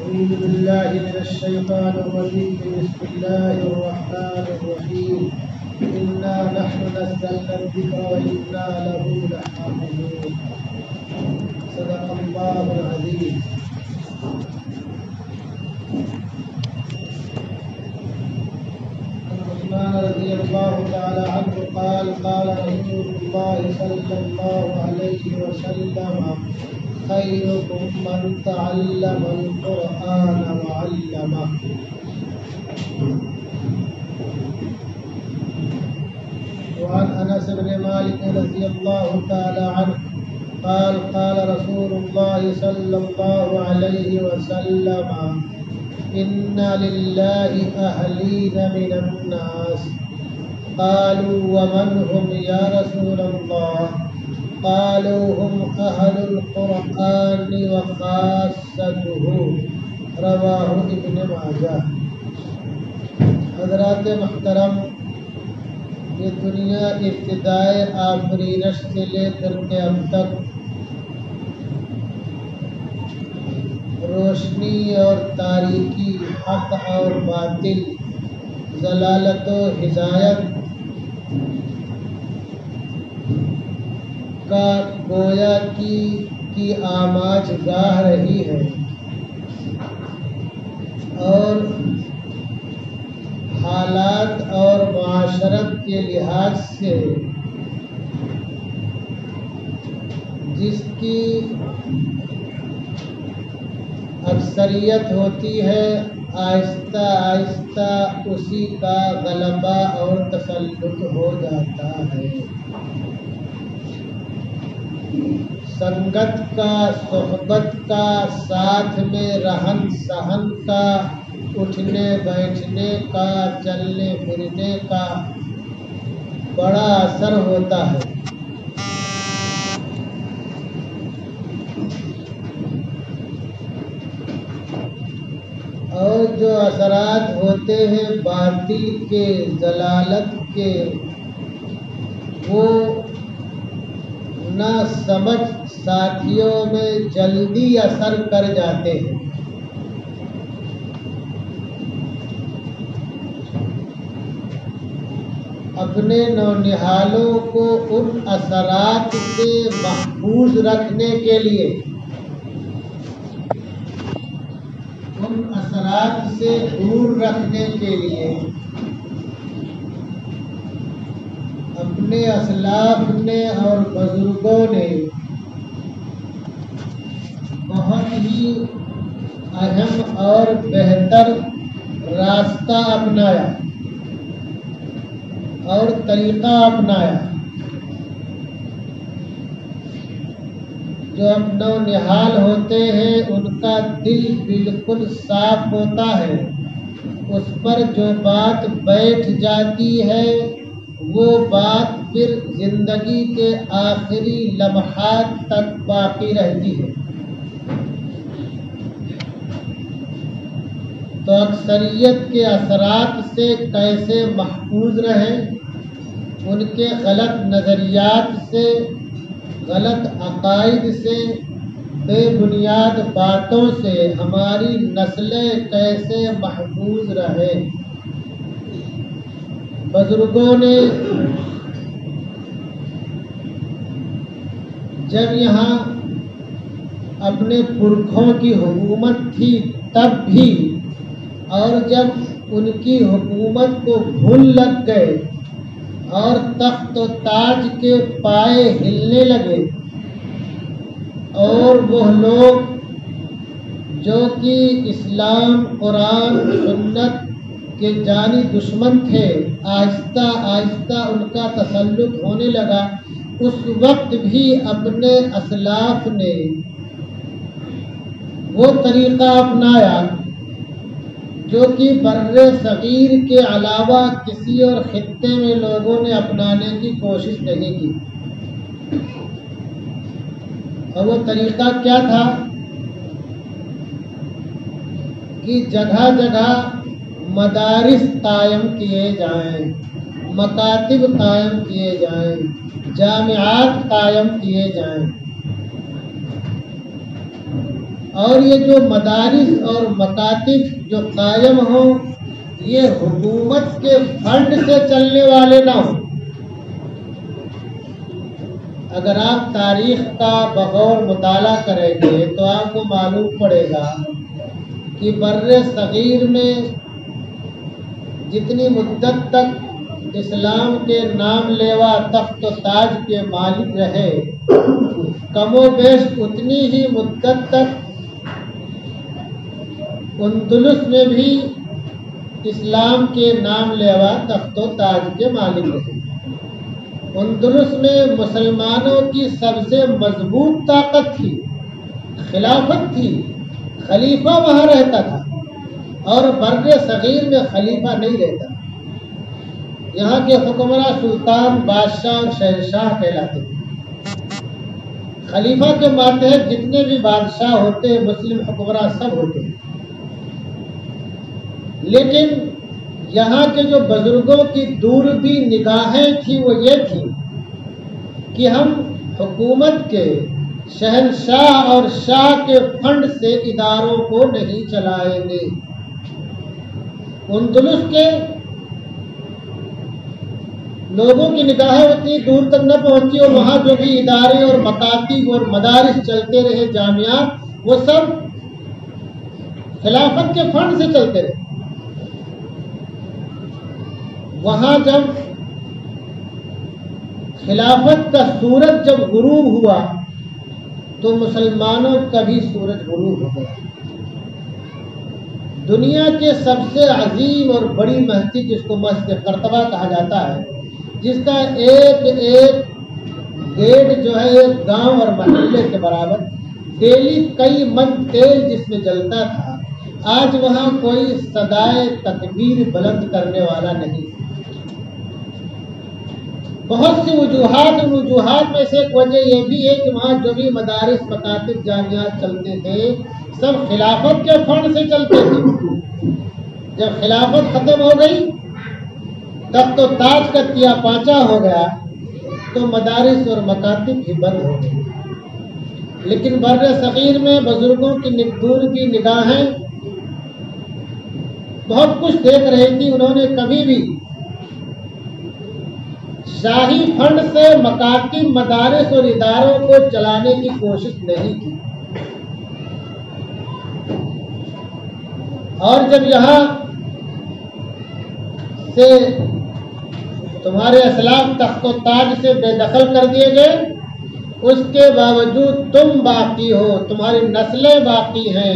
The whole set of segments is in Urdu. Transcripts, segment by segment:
أعوذ بالله من الشيطان الرجيم. بسم الله الرحمن الرحيم. إنا نحن نزلنا الذكر وإنا له لحافظون. صدق الله العظيم. عثمان رضي الله تعالى عنه قال قال رسول الله صلى الله عليه وسلم خيركم من تعلم القرآن وعلمه. وعن أنس بن مالك رضي الله تعالى عنه قال قال رسول الله صلى الله عليه وسلم إن لله أهلين من الناس. قالوا ومن هم يا رسول الله؟ قالوا هم أهل القرآن وخاصته. رواہ ابن ماجہ. حضرات محترم، یہ دنیا ابتدائے آفرینش سے لے کر کے اب تک روشنی اور تاریکی، حق اور باطل، ضلالت و ہدایت کا گویا کی آماج گاہ رہی ہے، اور حالات اور معاشرت کے لحاظ سے جس کی اکثریت ہوتی ہے، آہستہ آہستہ اسی کا غلبہ اور تسلط ہو جاتا ہے۔ سنگت کا، صحبت کا، ساتھ میں رہن سہن کا، اٹھنے بیٹھنے کا، چلنے پھرنے کا بڑا اثر ہوتا ہے۔ اور جو اثرات ہوتے ہیں باطل کے، ضلالت کے، وہ نہ سمجھ ساتھیوں میں جلدی اثر کر جاتے ہیں۔ اپنے نونہالوں کو ان اثرات سے محفوظ رکھنے کے لیے، ان اثرات سے دور رکھنے کے لیے اپنے اسلاف نے اور بزرگوں نے بہت ہی اہم اور بہتر راستہ اپنایا اور طریقہ اپنایا۔ جو اب نونہال ہوتے ہیں ان کا دل بالکل صاف ہوتا ہے، اس پر جو بات بیٹھ جاتی ہے وہ بات پھر زندگی کے آخری لمحات تک باقی رہتی ہے۔ تو اکثریت کے اثرات سے کیسے محفوظ رہیں؟ ان کے غلط نظریات سے، غلط عقائد سے، بے بنیاد باتوں سے ہماری نسلیں کیسے محفوظ رہیں؟ بزرگوں نے جب یہاں اپنے پرکھوں کی حکومت تھی تب بھی، اور جب ان کی حکومت کو گھن لگ گئے اور تخت و تاج کے پائے ہلنے لگے، اور وہ لوگ جو کہ اسلام، قرآن، سنت کے جانی دشمن تھے، آہستہ آہستہ ان کا تسلط ہونے لگا، اس وقت بھی اپنے اسلاف نے وہ طریقہ اپنایا جو کہ بر صغیر کے علاوہ کسی اور خطے میں لوگوں نے اپنانے کی کوشش نہیں کی۔ اور وہ طریقہ کیا تھا کہ جگہ جگہ مدارس قائم کیے جائیں، مکاتب قائم کیے جائیں، جامعات قائم کیے جائیں، اور یہ جو مدارس اور مکاتب جو قائم ہوں یہ حکومت کے فنڈ سے چلنے والے نہ ہوں۔ اگر آپ تاریخ کا بغور مطالعہ کریں گے تو آپ کو معلوم پڑے گا کہ بر صغیر میں جتنی مدت تک اسلام کے نام لیوا تخت و تاج کے مالک رہے، کم و بیش اتنی ہی مدت تک اندلس میں بھی اسلام کے نام لیوا تخت و تاج کے مالک رہے۔ اندلس میں مسلمانوں کی سب سے مضبوط طاقت تھی، خلافت تھی، خلیفہ وہاں رہتا تھا، اور بر صغیر میں خلیفہ نہیں رہتا۔ یہاں کے حکمراں سلطان، بادشاہ اور شہنشاہ کہلاتے تھے۔ خلیفہ کے ماتحت جتنے بھی بادشاہ ہوتے، مسلم حکمراں سب ہوتے ہیں۔ لیکن یہاں کے جو بزرگوں کی دوربین نگاہیں تھیں وہ یہ تھی کہ ہم حکومت کے، شہنشاہ اور شاہ کے فنڈ سے اداروں کو نہیں چلائیں گے۔ اندلس کے لوگوں کی نگاہیں اتنی دور تک نہ پہنچی، اور وہاں جو بھی ادارے اور مکاتب اور مدارس چلتے رہے، جامعات، وہ سب خلافت کے فنڈ سے چلتے رہے۔ وہاں جب خلافت کا سورج جب غروب ہوا تو مسلمانوں کا بھی سورج غروب ہو گیا۔ دنیا کے سب سے عظیم اور بڑی مسجد جس کو مسجد قرطبہ کہا جاتا ہے، جس کا ایک ایک گیٹ جو ہے ایک گاؤں اور محلے کے برابر، ڈیلی کئی من تیل جس میں جلتا تھا، آج وہاں کوئی صدائے تکبیر بلند کرنے والا نہیں۔ بہت سی وجوہات، ان وجوہات میں سے ایک وجہ یہ بھی ہے کہ وہاں جو بھی مدارس، مکاتب، جامعات چلتے تھے سب خلافت کے فنڈ سے چلتے تھے۔ جب خلافت ختم ہو گئی، تخت و تاج کا تیا پانچا ہو گیا، تو مدارس اور مکاتب بھی بند ہو گئی۔ لیکن بر صغیر میں بزرگوں کی دور کی نگاہیں بہت کچھ دیکھ رہی تھی۔ انہوں نے کبھی بھی شاہی فنڈ سے مکاتب، مدارس اور اداروں کو چلانے کی کوشش نہیں کی۔ اور جب یہاں سے تمہارے اسلاف تخت و تاج سے بے دخل کر دیے گئے، اس کے باوجود تم باقی ہو، تمہاری نسلیں باقی ہیں،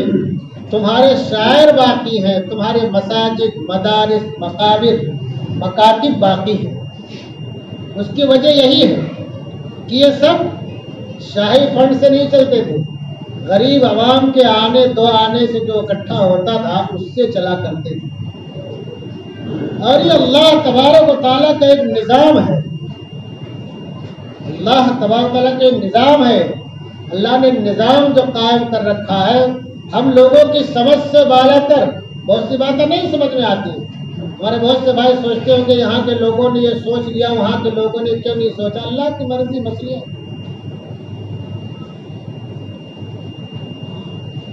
تمہارے شاعر باقی ہیں، تمہارے مساجد، مدارس، مقابر، مکاتب باقی ہیں۔ اس کی وجہ یہی ہے کہ یہ سب شاہی فنڈ سے نہیں چلتے تھے، غریب عوام کے آنے دو آنے سے جو اکٹھا ہوتا تھا اس سے چلا کرتے تھے۔ اور یہ اللہ تبارک و تعالیٰ کا ایک نظام ہے، اللہ تبارک و تعالیٰ کا ایک نظام ہے۔ اللہ نے نظام جو قائم کر رکھا ہے، ہم لوگوں کی سمجھ سے بالا تر بہت سی باتیں نہیں سمجھ میں آتی۔ ہمارے بہت سے بھائی سوچتے ہوں کہ یہاں کے لوگوں نے یہ سوچ لیا، وہاں کے لوگوں نے کیوں نہیں سوچا۔ اللہ کی مرضی مسئلہ ہے،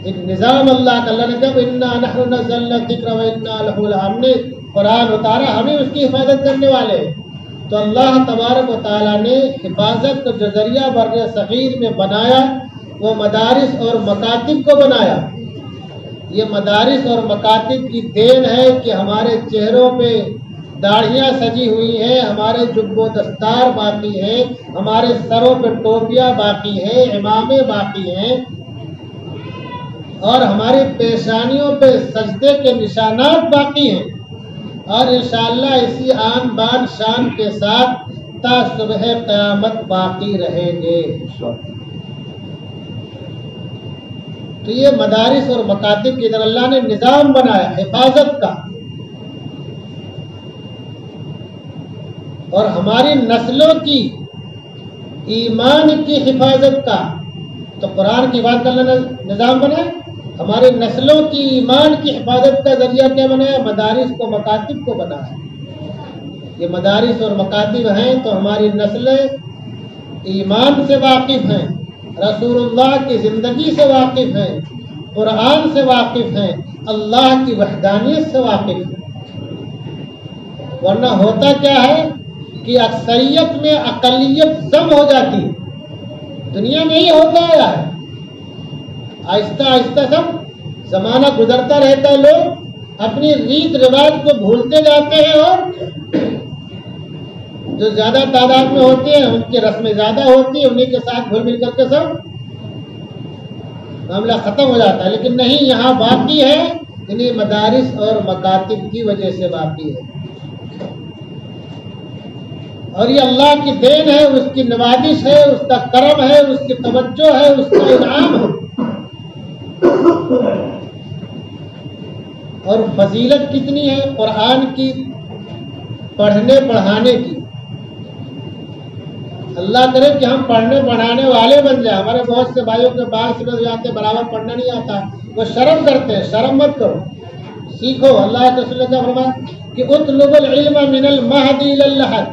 ایک نظام اللہ کا۔ اللہ نے کہا اِنَّا نَحْنُ نَزَّلْنَا الذِّكْرَ وَإِنَّا لَهُ لَحَافِظُونَ، ہم نے قرآن اتارا، ہمیں اس کی حفاظت کرنے والے۔ تو اللہ تبارک و تعالیٰ نے حفاظت کا جو ذریعہ بر صغیر میں بنایا وہ مدارس اور مکاتب کو بنایا۔ یہ مدارس اور مکاتب کی دین ہے کہ ہمارے چہروں پہ داڑھیاں سجی ہوئی ہیں، ہمارے جب و دستار باقی ہیں، ہمارے سروں پہ ٹوپیاں باقی ہیں، عمامے باقی ہیں، اور ہماری پیشانیوں پہ سجدے کے نشانات باقی ہیں، اور انشاءاللہ اسی آن بان شان کے ساتھ تا صبح قیامت باقی رہیں گے۔ تو یہ مدارس اور مکاتب کی طرح اللہ نے نظام بنایا حفاظت کا، اور ہماری نسلوں کی ایمان کی حفاظت کا۔ تو قرآن کی بات کرنا نظام بنایا، ہماری نسلوں کی ایمان کی حفاظت کا ذریعہ کیا بنایا؟ مدارس کو، مکاتب کو بنایا۔ یہ مدارس اور مکاتب ہیں تو ہماری نسلیں ایمان سے واقف ہیں، رسول اللہ کی زندگی سے واقف ہیں، قرآن سے واقف ہیں، اللہ کی وحدانیت سے واقف ہیں۔ ورنہ ہوتا کیا ہے کہ اکثریت میں اقلیت ضم ہو جاتی ہے، دنیا میں ہی ہوتا ہے۔ آہستہ آہستہ سب زمانہ گزرتا رہتا ہے، لوگ اپنی ریت رواج کو بھولتے جاتے ہیں، اور جو زیادہ تعداد میں ہوتے ہیں ان کی رسمیں زیادہ ہوتی ہیں، انہیں کے ساتھ گھل مل کر کے سب معاملہ ختم ہو جاتا ہے۔ لیکن نہیں، یہاں باقی ہے، انہیں مدارس اور مکاتب کی وجہ سے باقی ہے، اور یہ اللہ کی دین ہے، اس کی نوازش ہے، اس کا کرم ہے، اس کی توجہ ہے، اس کا انعام ہے۔ اور فضیلت کتنی ہے قرآن کی پڑھنے پڑھانے کی۔ اللہ کرے کہ ہم پڑھنے پڑھانے والے بن جائیں۔ ہمارے بہت سے بھائیوں کے بال سمجھ جاتے برابر پڑھنا نہیں آتا، وہ شرم کرتے ہیں۔ شرم مت کرو، سیکھو۔ اللہ کے رسول کا فرمان کہ اطلب العلم من المہد الی اللحد،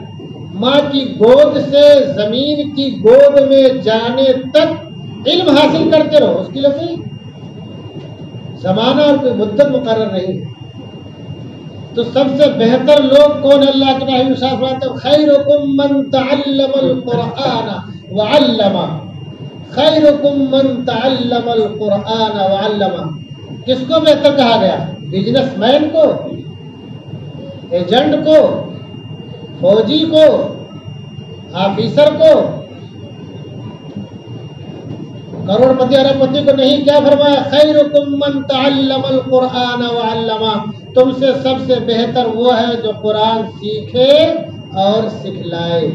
ماں کی گود سے زمین کی گود میں جانے تک علم حاصل کرتے رہو۔ اس کے لیے کوئی زمانہ اور کوئی مدت مقرر نہیں۔ تو سب سے بہتر لوگ کون؟ اللہ کے نبی ارشاد فرماتے ہیں خیرکم من تعلم القرآن وعلمہ، خیرکم من تعلم القرآن وعلمہ۔ کس کو بہتر کہا گیا؟ بزنس مین کو، ایجنٹ کو، فوجی کو، آفیسر کو، کروڑ پتی ارب پتی کو نہیں۔ کیا فرمایا؟ خیرکم من تعلم القرآن وعلمہ، تم سے سب سے بہتر وہ ہے جو قرآن سیکھے اور سکھلائے۔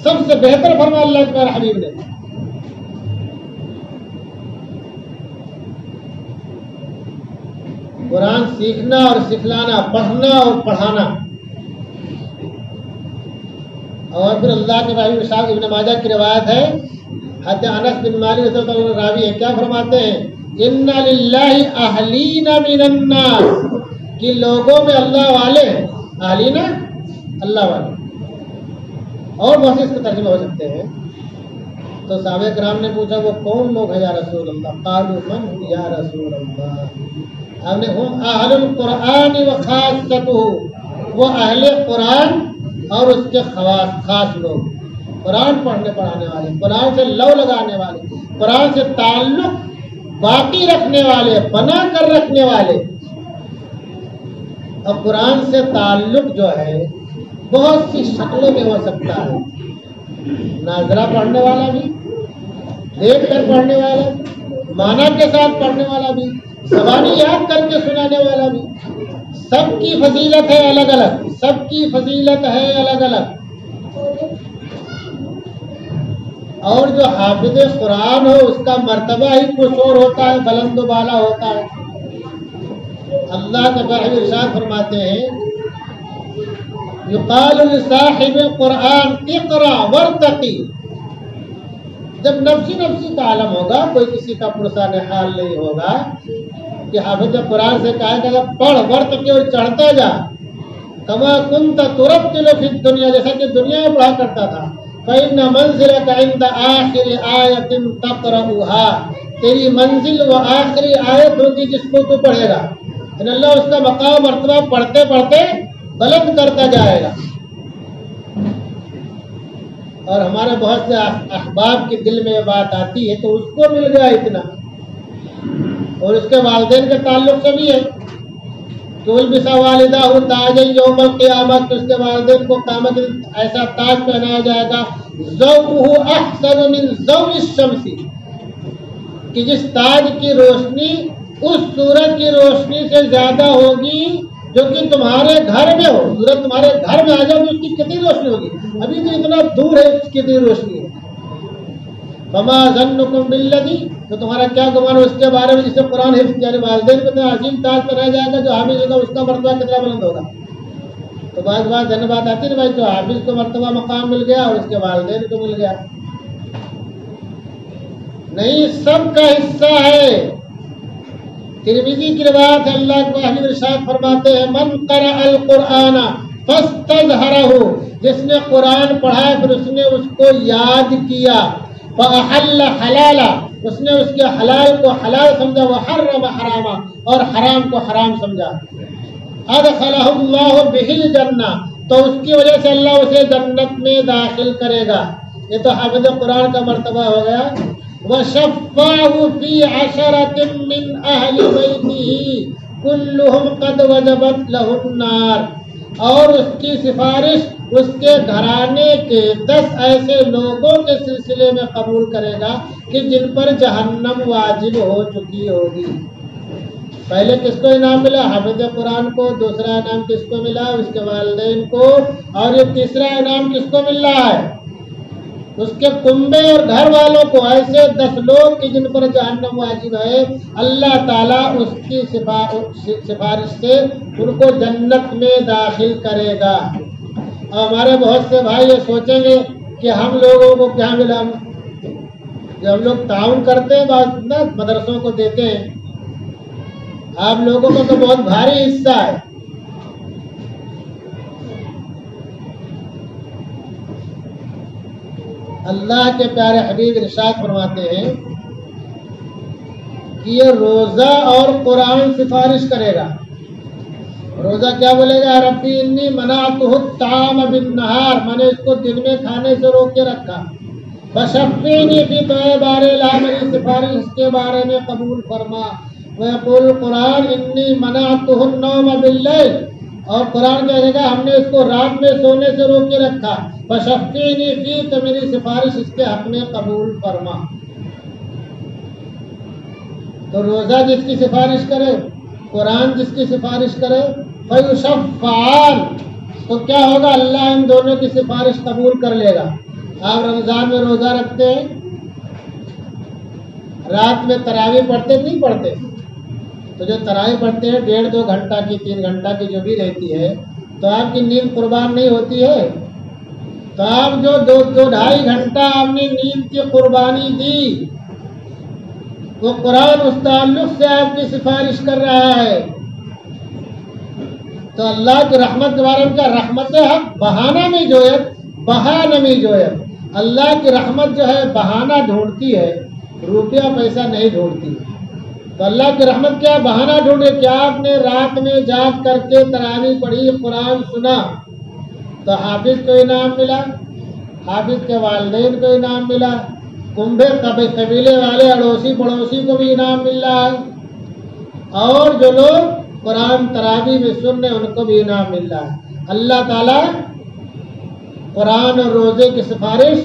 سب سے بہتر فرمایا اللہ کے حبیب نے۔ قرآن سیکھنا اور سکھلانا، پڑھنا اور پڑھانا۔ اور پھر اللہ کے حبیب ارشاد، ابن ماجہ کی روایت ہے، حضرت انس بن مالک رضی اللہ عنہ راوی ہے، کیا فرماتے ہیں؟ ان للہ اہلین من الناس، کہ لوگوں میں اللہ والے ہیں۔ اہلین اللہ والے، اور بہت سے اس کے ترجمے ہو سکتے ہیں۔ تو صحابہ کرام نے پوچھا وہ کون لوگ ہیں یا رسول اللہ؟ قالوا من هم یا رسول اللہ؟ ہم نے ہم اہل القرآن و خاصتہ، وہ اہل قرآن اور اس کے خاص لوگ، قرآن پڑھنے پڑھانے والے، قرآن سے لو لگانے والے، قرآن سے تعلق باقی رکھنے والے، بنا کر رکھنے والے۔ اور قرآن سے تعلق جو ہے بہت سی شکلوں میں ہو سکتا ہے، ناظرہ پڑھنے والا بھی، دیکھ کر پڑھنے والا، معنی کے ساتھ پڑھنے والا بھی، زبانی یاد کر کے سنانے والا بھی۔ سب کی فضیلت ہے الگ الگ، سب کی فضیلت ہے الگ الگ۔ اور جو حافظ قرآن ہو اس کا مرتبہ ہی کچھ اور ہوتا ہے، بلند و بالا ہوتا ہے۔ اللہ کے حبیب ارشاد فرماتے ہیں یقال لصاحب القرآن اقرا ورتقی، جب نفسی نفسی کا عالم ہوگا، کوئی کسی کا پرسان حال نہیں ہوگا، کہ حافظ قرآن سے کہا کہ پڑھ ورتقی، اور چڑھتا جا، کما کنت ترتل فی الدنیا، جیسا کہ دنیا میں پڑھا کرتا تھا۔ فإن منزلك عند آخر آیت تقرأها، تیری منزل وہ آخری آیت ہوگی جس کو تو پڑھے گا، ان اللہ اس کا مقام مرتبہ پڑھتے پڑھتے بلند کرتا جائے گا۔ اور ہمارے بہت سے احباب کے دل میں یہ بات آتی ہے تو اس کو مل گیا اتنا، اور اس کے والدین کے تعلق سے بھی ہے کہ البس والدہ تاج یوم القیامت، اس کے والدین کو قیامت ایسا تاج پہنایا جائے گا، ضوءہ احسن من ضوء الشمس، کہ جس تاج کی روشنی اس سورج کی روشنی سے زیادہ ہوگی جو کہ تمہارے گھر میں ہو۔ سورج تمہارے گھر میں آ جائے تو اس کی کتنی روشنی ہوگی؟ ابھی تو اتنا دور ہے، اس کی کتنی روشنی ہے۔ فما ظنکم بالذی، تو تمہارا کیا گمان ہو اس کے بارے میں جس نے قرآن حفظ کیا؟ والدین کو اتنا عظیم تاج پہنایا جائے گا، جو حافظ ہوگا اس کا مرتبہ کتنا بلند ہوگا۔ تو بعض بات جن بات آتی ہے بھائی، جو حافظ کو مرتبہ مقام مل گیا اور اس کے والدین کو مل گیا، نہیں، سب کا حصہ ہے۔ ترمذی کی روایت ہے، اللہ کے حبیب ارشاد فرماتے ہیں من قرأ القرآن فاستظہرہ، جس نے قرآن پڑھا پھر اس نے اس کو یاد کیا، فأحل حلالا، اس نے اس کے حلال کو حلال سمجھا، وحرم حراما، اور حرام کو حرام سمجھا۔ ادخلہ اللہ بہ الجنہ، تو اس کی وجہ سے اللہ اسے جنت میں داخل کرے گا۔ یہ تو حافظ قرآن کا مرتبہ ہو گیا۔ وَشَفَّعَهُ فِي عَشَرَةٍ مِّنْ أَهْلِ بَيْتِهِ كُلُّهُمْ قَدْ وَجَبَتْ لَهُ النَّارُ، اور اس کی سفارش اس کے گھرانے کے 10 ایسے لوگوں کے سلسلے میں قبول کرے گا کہ جن پر جہنم واجب ہو چکی ہوگی۔ پہلے کس کو انعام ملا؟ حافظ قرآن کو۔ دوسرا انعام کس کو ملا؟ اس کے والدین کو۔ اور یہ تیسرا انعام کس کو مل رہا ہے؟ اس کے کنبے اور گھر والوں کو، ایسے 10 لوگ کہ جن پر جہنم واجب ہے، اللہ تعالیٰ اس کی سفارش سے ان کو جنت میں داخل کرے گا۔ اور ہمارے بہت سے بھائی یہ سوچیں گے کہ ہم لوگوں کو کیا ملا؟ جو ہم لوگ تعاون کرتے ہیں بعض مدرسوں کو دیتے ہیں، آپ لوگوں کو تو بہت بھاری حصہ ہے۔ اللہ کے پیارے حبیب ارشاد فرماتے ہیں کہ یہ روزہ اور قرآن سفارش کرے گا۔ روزہ کیا بولے گا؟ ربی انی منعتہ الطعام بالنہار، میں نے اس کو دن میں کھانے سے روک کے رکھا۔ فشفعنی فی بار لا، میری سفارش اس کے بارے میں قبول فرما۔ ویقول قرآن انی منعتہ النوم باللیل، اور قرآن کہے گا ہم نے اس کو رات میں سونے سے روک کے رکھا۔ فشفعنی فی، تو میری سفارش اس کے حق میں قبول فرما۔ تو روزہ جس کی سفارش کرے، قرآن جس کی سفارش کرے، فیشفعان، تو کیا ہوگا؟ اللہ ان دونوں کی سفارش قبول کر لے گا۔ آپ رمضان میں روزہ رکھتے ہیں، رات میں تراویح پڑھتے نہیں پڑھتے؟ تو جو تراویح پڑھتے ہیں 1.5-2 گھنٹہ کی، 3 گھنٹہ کی جو بھی رہتی ہے، تو آپ کی نیند قربان نہیں ہوتی ہے؟ تو آپ جو 2-2.5 گھنٹہ آپ نے نیند کی قربانی دی، وہ قرآن اس تعلق سے آپ کی سفارش کر رہا ہے۔ تو اللہ کی رحمت کے بارے میں کیا؟ رحمت حق بہانہ میں جویت، بہانہ میں جویت۔ اللہ کی رحمت جو ہے بہانہ ڈھونڈتی ہے، روپیہ پیسہ نہیں ڈھونڈتی۔ تو اللہ کی رحمت کیا؟ بہانہ ڈھونڈے۔ کیا آپ نے رات میں جاگ کر کے تراویح پڑھی، قرآن سنا، تو حافظ کو انعام ملا، حافظ کے والدین کو انعام ملا، کنبے قبیلے والے اڑوسی پڑوسی کو بھی انعام مل رہا ہے، اور جو لوگ قرآن تراویح میں سن رہے ان کو بھی انعام مل رہا ہے۔ اللہ تعالیٰ قرآن اور روزے کی سفارش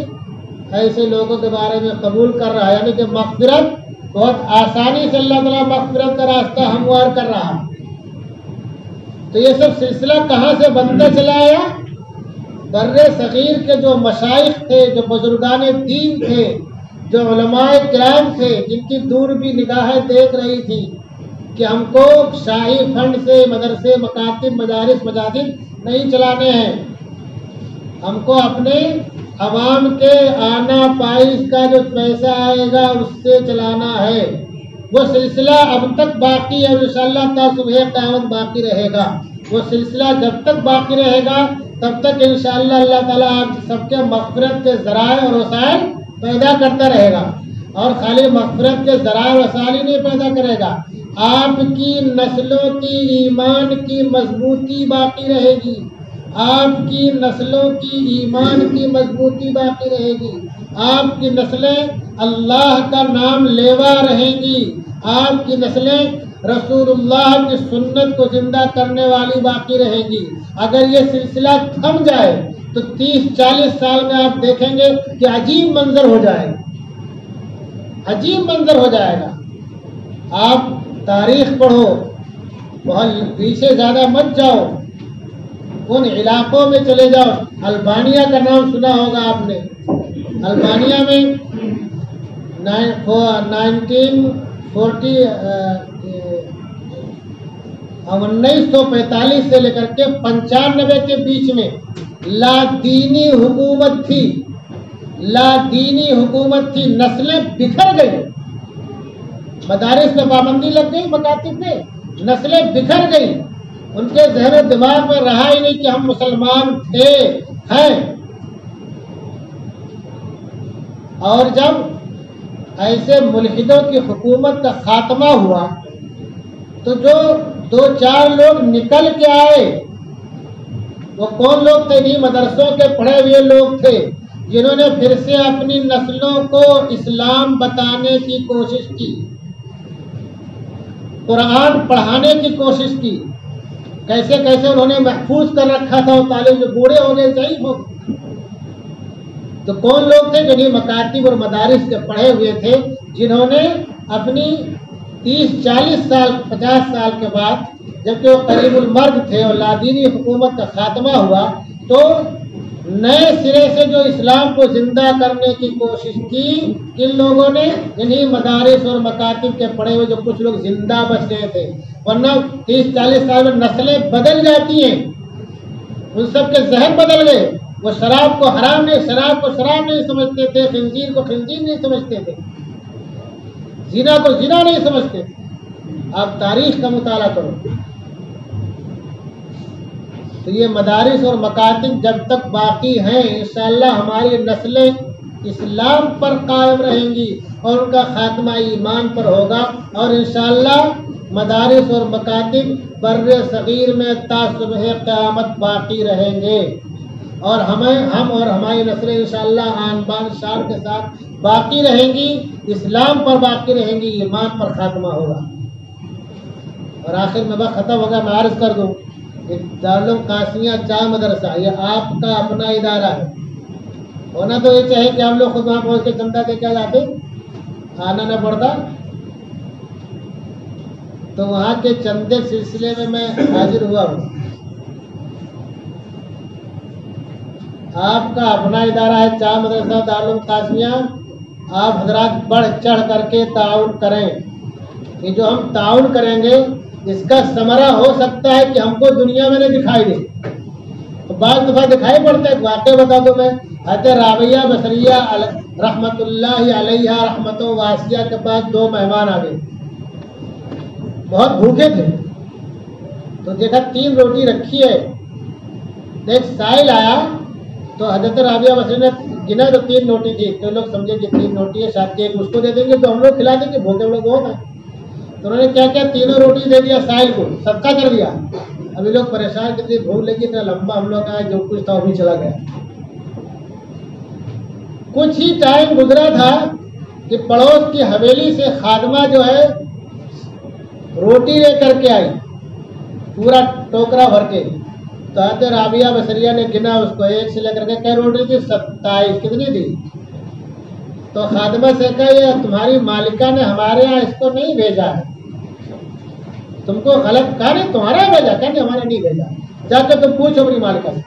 ایسے لوگوں کے بارے میں قبول کر رہا ہے، یعنی کہ مغفرت بہت آسانی سے اللہ تعالیٰ مغفرت کا راستہ ہموار کر رہا ہے۔ تو یہ سب سلسلہ کہاں سے بنتا چلا آیا؟ بر صغیر کے جو مشائخ تھے، جو بزرگان دین تھے، جو علماء کرام تھے، جن کی دور بھی نگاہیں دیکھ رہی تھی کہ ہم کو شاہی فنڈ سے مدرسے، مکاتب، مدارس، مساجد نہیں چلانے ہیں، ہم کو اپنے عوام کے آنا پائش کا جو پیسہ آئے گا اس سے چلانا ہے۔ وہ سلسلہ اب تک باقی ہے، انشاءاللہ تا صبح قیامت باقی رہے گا۔ وہ سلسلہ جب تک باقی رہے گا تب تک انشاءاللہ اللہ تعالیٰ آپ سب کے مغفرت کے ذرائع اور وسائل پیدا کرتا رہے گا۔ اور خالی مغفرت کے ذرائع اور وسائل ہی نہیں پیدا کرے گا، آپ کی نسلوں کی ایمان کی مضبوطی باقی رہے گی، آپ کی نسلوں کی ایمان کی مضبوطی باقی رہے گی، آپ کی نسلیں اللہ کا نام لیوا رہیں گی، آپ کی نسلیں رسول اللہ کی سنت کو زندہ کرنے والی باقی رہیں گی۔ اگر یہ سلسلہ تھم جائے تو 30-40 سال میں آپ دیکھیں گے کہ عجیب منظر ہو جائے گا، عجیب منظر ہو جائے گا۔ آپ تاریخ پڑھو، بہت پیچھے زیادہ مت جاؤ، ان علاقوں میں چلے جاؤ۔ البانیہ کا نام سنا ہوگا آپ نے۔ البانیہ میں 1945 سے لے کر کے 95 کے بیچ میں لادینی حکومت تھی، لادینی حکومت تھی، نسلیں بکھر گئی، مدارس میں پابندی لگ گئی، مکاتب میں نسلیں بکھر گئی، ان کے ذہن و دماغ میں رہا ہی نہیں کہ ہم مسلمان تھے، ہیں۔ اور جب ایسے ملحدوں کی حکومت کا خاتمہ ہوا تو جو 2-4 لوگ نکل کے آئے وہ کون لوگ تھے؟ نہیں مدرسوں کے پڑھے ہوئے لوگ تھے جنہوں نے پھر سے اپنی نسلوں کو اسلام بتانے کی کوشش کی، قرآن پڑھانے کی کوشش کی، کیسے کیسے انہوں نے محفوظ کر رکھا تھا وہ تعلیم، جو بوڑھے ہو گئے ضعیف ہو۔ تو کون لوگ تھے جو نہیں مکاتب اور مدارس کے پڑھے ہوئے تھے، جنہوں نے اپنی 30-40 سال 50 سال کے بعد جبکہ وہ قریب المرگ تھے اور لادینی حکومت کا خاتمہ ہوا تو نئے سرے سے جو اسلام کو زندہ کرنے کی کوشش کی کن لوگوں نے؟ انہی مدارس اور مکاتب کے پڑھے ہوئے جو کچھ لوگ زندہ بچ گئے تھے، ورنہ 30-40 سال میں نسلیں بدل جاتی ہیں، ان سب کے ذہن بدل گئے۔ وہ شراب کو حرام نہیں، شراب کو شراب نہیں سمجھتے تھے، خنزیر کو خنزیر نہیں سمجھتے تھے، زنا کو زنا نہیں سمجھتے تھے۔ آپ تاریخ کا مطالعہ کرو تو یہ مدارس اور مکاتب جب تک باقی ہیں انشاءاللہ ہماری نسلیں اسلام پر قائم رہیں گی اور ان کا خاتمہ ایمان پر ہوگا، اور انشاءاللہ مدارس اور مکاتب بر صغیر میں تا صبح قیامت باقی رہیں گے، اور ہم اور ہماری نسلیں انشاءاللہ آن بان شان کے ساتھ باقی رہیں گی، اسلام پر باقی رہیں گی، ایمان پر خاتمہ ہوگا۔ اور آخر میں وقت ختم ہوگا، میں عرض کر دوں دارالعلوم قاسمیہ چار مدرسہ یہ آپ کا اپنا ادارہ ہے، ہونا تو یہ چاہے کہ ہم لوگ خود وہاں پہنچ کے چندہ دے کے جاتے، آنا نہ پڑتا، تو وہاں کے چندے سلسلے میں حاضر ہوا ہوں۔ آپ کا اپنا ادارہ ہے چار مدرسہ دارالعلوم قاسمیہ، آپ حضرات بڑھ چڑھ کر کے تعاون کریں، یہ جو ہم تعاون کریں گے اس کا ثمرہ ہو سکتا ہے کہ ہم کو دنیا میں نہیں دکھائی دے، تو بعض دفعہ دکھائی پڑتا ہے۔ واقعہ بتا دوں میں، حضرت رابعہ بصریہ رحمت اللہ علیہ رحمت واسعہ کے پاس 2 مہمان آ گئے، بہت بھوکے تھے، تو دیکھا 3 روٹی رکھی ہے، ایک سائل آیا تو حضرت رابعہ بصری نے گنا تو 3 روٹی تھی، تو لوگ سمجھے کہ 3 روٹی ہے، شاید ایک اس کو دے دیں گے تو ہم لوگ کھلا دیں گے، بھوکے لوگ بہت ہیں، تو انہوں نے کیا کیا 3 روٹی دے دیا سائل کو، صدقہ کر دیا۔ ابھی لوگ پریشان، کتنی بھوک لگی، اتنا لمبا ہم لوگ آئے، جو کچھ تھا وہ بھی چلا گیا۔ کچھ ہی ٹائم گزرا تھا کہ پڑوس کی حویلی سے خادمہ جو ہے روٹی لے کر کے آئی، پورا ٹوکرا بھر کے، تو حضرت رابعہ بصریہ نے گنا اس کو، 1 سے لے کر کے کئی روٹی تھی؟ 27۔ کتنی تھی؟ تو خادمہ سے کہا یہ تمہاری مالکہ نے ہمارے یہاں اس کو نہیں بھیجا ہے، تم کو غلط کہا، نہیں تمہارا بھیجا، کہا نہیں ہمارا نہیں بھیجا، جا کے تم پوچھو اپنی مالکہ سے۔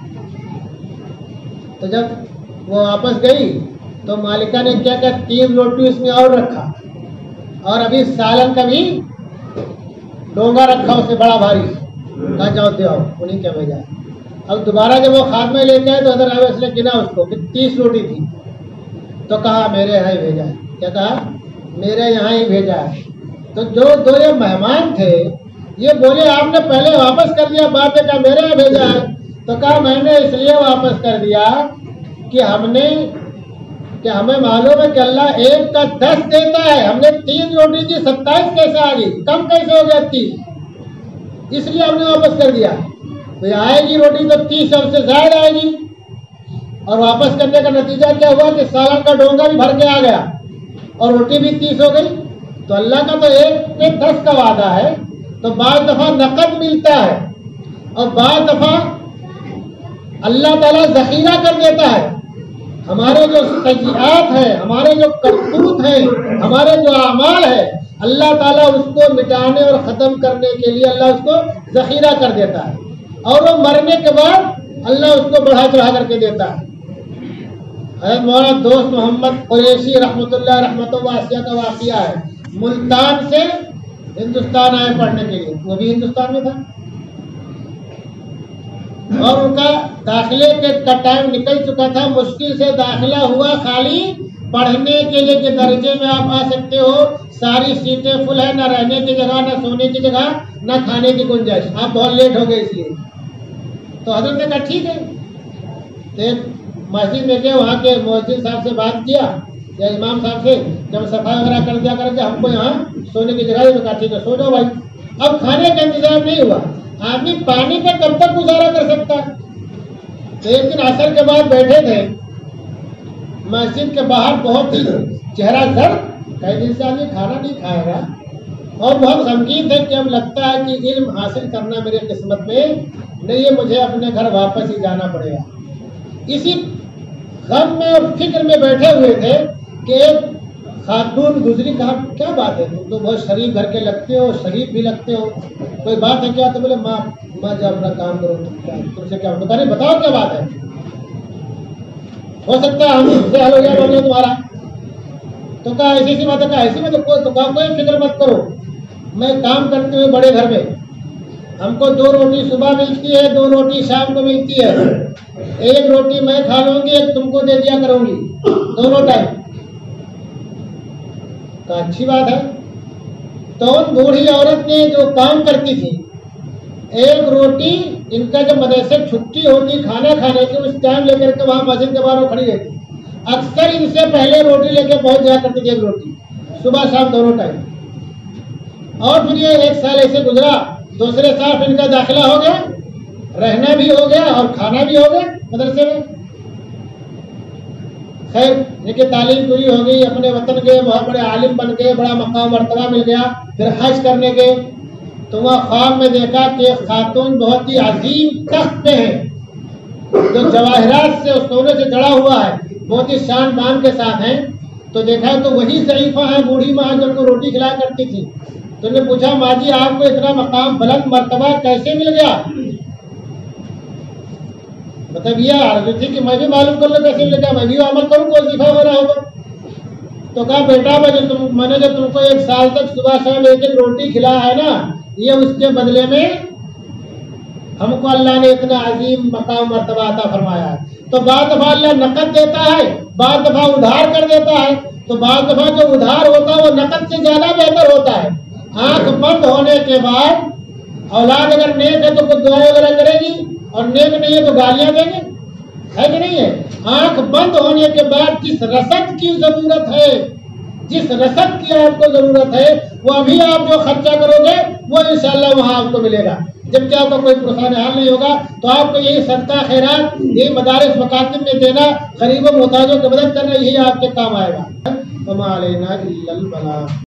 تو جب وہ واپس گئی تو مالکہ نے کیا کہا 3 روٹی اس میں اور رکھا، اور ابھی سالن کا بھی ڈونگا رکھا اسے بڑا بھاری، کہا جاؤ دے آؤ، انہیں کیا بھیجا۔ اب دوبارہ جب وہ خاتمہ لے کے آئے تو حضرت رابعہ نے گنا اس کو کہ 30 روٹی تھی، تو کہا میرے یہاں ہی بھیجا ہے، کیا کہا؟ میرے یہاں ہی بھیجا ہے۔ تو جو 2 یہ مہمان تھے یہ بولے آپ نے پہلے واپس کر دیا، بعد میں کہا میرے یہاں بھیجا ہے، تو کہا میں نے اس لیے واپس کر دیا کہ ہمیں معلوم ہے کہ اللہ 1 کا 10 دیتا ہے، ہم نے 3 روٹی کی 27 کیسے آ گئی، کم کیسے ہو گیا 30، اس لیے ہم نے واپس کر دیا۔ تو آئے گی روٹی تو 30 اور سے زائد آئے گی، اور واپس کرنے کا نتیجہ کیا ہوا کہ سالن کا ڈونگا بھی بھر کے آ گیا اور روٹی بھی 30 ہو گئی۔ تو اللہ کا تو 1 پہ 10 کا وعدہ ہے، تو بعض دفعہ نقد ملتا ہے اور بعض دفعہ اللہ تعالیٰ ذخیرہ کر دیتا ہے۔ ہمارے جو سیئات ہیں، ہمارے جو کرتوت ہیں، ہمارے جو اعمال ہیں، اللہ تعالیٰ اس کو مٹانے اور ختم کرنے کے لیے اللہ اس کو ذخیرہ کر دیتا ہے، اور وہ مرنے کے بعد اللہ اس کو بڑھا چڑھا کر کے دیتا ہے۔ حضرت مولانا دوست محمد قریشی رحمۃ اللہ رحمت واسعہ کا واقعہ ہے، ملتان سے ہندوستان آئے پڑھنے کے لیے، وہ بھی ہندوستان میں تھا، اور ان کا داخلے کا ٹائم نکل چکا تھا، مشکل سے داخلہ ہوا، خالی پڑھنے کے لیے کہ درجے میں آپ آ سکتے ہو، ساری سیٹیں فل ہے، نہ رہنے کی جگہ، نہ سونے کی جگہ، نہ کھانے کی گنجائش، آپ بہت لیٹ ہو گئے اس لیے۔ تو حضرت نے کہا ٹھیک ہے، تو مسجد میں گئے، وہاں کے مؤذن صاحب سے بات کیا یا امام صاحب سے جب صفائی وغیرہ کر دیا کر کے ہم کو یہاں سونے کی جگہ کہا ٹھیک ہے سو جاؤ بھائی. اب کھانے کا انتظام نہیں ہوا, آدمی پانی پہ کب تک گزارا کر سکتا ہے. تو ایک دن عصر کے بعد بیٹھے تھے مسجد کے باہر, بہت ہی چہرہ زرد, کئی دن سے آدمی کھانا نہیں کھائے گا اور بہت غمگین تھے کہ اب لگتا ہے کہ علم حاصل کرنا میرے قسمت میں نہیں ہے, مجھے اپنے گھر واپس ہی جانا پڑے گا. اسی غم میں اور فکر میں بیٹھے ہوئے تھے کہ ایک خاتون گزری. کہا کیا بات ہے, تم تو بہت شریف گھر کے لگتے ہو, شریف بھی لگتے ہو, کوئی بات ہے کیا؟ تو بولے ماں جب اپنا کام کرو, تم سے کیا بتا نہیں, بتاؤ کیا بات ہے, ہو سکتا ہے ہم سے حل ہو گیا معاملہ تمہارا. تو کہا ایسی سی بات ہے. کہا ایسی بات تو کوئی فکر مت کرو, میں کام کرتے ہوئے بڑے گھر میں, ہم کو 2 روٹی صبح ملتی ہے, 2 روٹی شام کو ملتی ہے, 1 روٹی میں کھا لوں گی, 1 تم کو دے دیا کروں گی, دونوں ٹائم. کہا اچھی بات ہے. تو ان بوڑھی عورت نے جو کام کرتی تھی, 1 روٹی ان کا جب مدرسے چھٹی ہوتی کھانا کھانے کی, اس ٹائم لے کر کے وہاں مسجد کے باہر کھڑی رہتی, اکثر ان سے پہلے روٹی لے کے پہنچ جایا کرتی تھی, 1 روٹی صبح شام دونوں ٹائم. اور پھر یہ 1 سال ایسے گزرا, دوسرے سال پھر ان کا داخلہ ہو گیا, رہنا بھی ہو گیا اور کھانا بھی ہو گیا مدرسے میں. خیر ان کی تعلیم پوری ہو گئی, اپنے وطن گئے, بہت بڑے عالم بن گئے, بڑا مقام مرتبہ مل گیا. پھر حج کرنے گئے تو وہاں خواب میں دیکھا کہ خاتون بہت ہی عظیم تخت پہ ہے, جو جواہرات سے سونے سے جڑا ہوا ہے, بہت ہی شان بان کے ساتھ ہیں. تو دیکھا تو وہی ضعیفہ ہے, بوڑھی ماں جو کو روٹی کھلایا کرتی تھی. تو نے پوچھا ماں جی آپ کو اتنا مقام بلند مرتبہ کیسے مل گیا؟ مطلب یہ آرزو تھی کہ میں بھی معلوم کر لوں کیسے مل گیا, میں بھی عمل کروں, کوئی وظیفہ وغیرہ ہوگا. تو کہا بیٹا میں نے جو تم کو 1 سال تک صبح شام 1 روٹی کھلایا ہے نا, یہ اس کے بدلے میں ہم کو اللہ نے اتنا عظیم مقام مرتبہ عطا فرمایا ہے. تو بعض دفعہ اللہ نقد دیتا ہے, بعض دفعہ ادھار کر دیتا ہے. تو بعض دفعہ جو ادھار ہوتا ہے وہ نقد سے زیادہ بہتر ہوتا ہے. آنکھ بند ہونے کے بعد اولاد اگر نیک ہے تو کچھ دعا وغیرہ کرے گی, اور نیک نہیں ہے تو گالیاں دیں گے, ہے کہ نہیں ہے؟ آنکھ بند ہونے کے بعد جس رسد کی ضرورت ہے, جس رسد کی آپ کو ضرورت ہے, وہ ابھی آپ جو خرچہ کرو گے وہ انشاءاللہ وہاں آپ کو ملے گا. جب کہ آپ کا کوئی پرسان حال نہیں ہوگا تو آپ کو یہی صدقہ خیرات, یہی مدارس مکاتب میں دینا, غریب و محتاجوں کی مدد کرنا, یہی آپ کے کام آئے گا. وما علینا الا البلاغ.